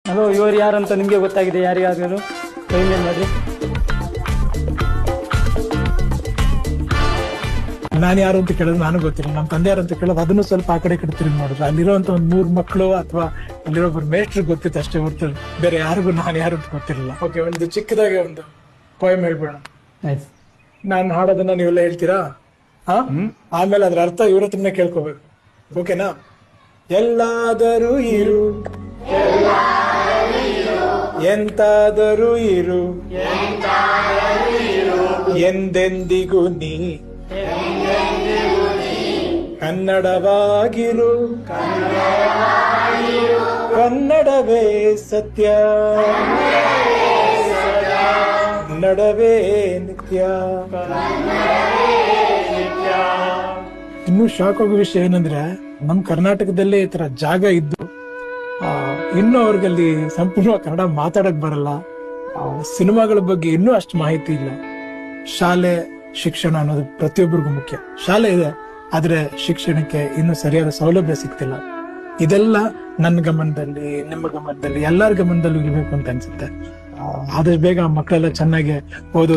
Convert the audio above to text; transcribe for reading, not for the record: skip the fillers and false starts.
Hello, ಇವರು ಯಾರಂತ ನಿಮಗೆ ಗೊತ್ತಾಗಿದೆ? ಯಾರಿಗಾದ್ರು ಕೈ ಮೇಲೆ ಮಾಡ್ರಿ. ನಾನು ಯಾರು ಅಂತ ಕೇಳೋದು ನನಗೆ ಗೊತ್ತಿಲ್ಲ. ನಮ್ಮ ತಂದೆ ಯಾರು ಅಂತ ಕೇಳೋದು ಅದನ್ನು ಸ್ವಲ್ಪ ಆ ಕಡೆ ತಿರುಗಿ ನೋಡಿದ್ರು. ಅಲ್ಲಿರುವಂತ ಒಂದ್ 3 ಮಕ್ಕಳು ಅಥವಾ ಅಲ್ಲಿರೋಬ್ಬರು ಮೇಷ್ಟ್ರು ಗೊತ್ತಿತ್ತು ಅಷ್ಟೇ ಹೊರತು ಬೇರೆ ಯಾರಿಗೂ ನಾನು ಯಾರು ಅಂತ ಗೊತ್ತಿರಲಿಲ್ಲ. ಓಕೆ, ಒಂದು ಚಿಕ್ಕದಾಗೆ ಒಂದು ಪೋಯಮ್ ಹೇಳ್ಬೇಡ. ಆಯ್ತು, ನಾನು ಹಾಡೋದನ್ನ ನೀವೆಲ್ಲ ಹೇಳ್ತೀರಾ? ಆಮೇಲೆ ಅದ್ರ ಅರ್ಥ ಇವ್ರ ಹತ್ರನೇ ಕೇಳ್ಕೋಬೇಕು. ಓಕೆನಾ? ಎಲ್ಲಾದರೂ ಇರು, ಎಂತಾದರೂ ಇರು, ಎಂದೆಂದಿಗೂ ನೀ ಕನ್ನಡವಾಗಿರು, ಕನ್ನಡವೇ ಸತ್ಯ, ಕನ್ನಡವೇ ನಿತ್ಯ. ಇನ್ನು ಶಾಕ್ ಆಗೋ ವಿಷಯ ಏನಂದ್ರೆ ನಮ್ ಕರ್ನಾಟಕದಲ್ಲೇ ಈ ತರ ಜಾಗ ಇದ್ದು ಇನ್ನು ಅವ್ರಿಗಲ್ಲಿ ಸಂಪೂರ್ಣ ಕನ್ನಡ ಮಾತಾಡಕ್ ಬರಲ್ಲ. ಸಿನಿಮಾಗಳ ಬಗ್ಗೆ ಇನ್ನೂ ಅಷ್ಟು ಮಾಹಿತಿ ಇಲ್ಲ. ಶಾಲೆ ಶಿಕ್ಷಣ ಅನ್ನೋದು ಪ್ರತಿಯೊಬ್ಬರಿಗೂ ಮುಖ್ಯ. ಶಾಲೆ ಇದೆ, ಆದ್ರೆ ಶಿಕ್ಷಣಕ್ಕೆ ಇನ್ನೂ ಸರಿಯಾದ ಸೌಲಭ್ಯ ಸಿಗ್ತಿಲ್ಲ. ಇದೆಲ್ಲ ನನ್ನ ಗಮನದಲ್ಲಿ, ನಿಮ್ಮ ಗಮನದಲ್ಲಿ, ಎಲ್ಲರ ಗಮನದಲ್ಲೂ ಇರ್ಬೇಕು ಅಂತ ಅನ್ಸುತ್ತೆ. ಆದಷ್ಟು ಬೇಗ ಮಕ್ಕಳೆಲ್ಲ ಚೆನ್ನಾಗಿ ಓದೋದು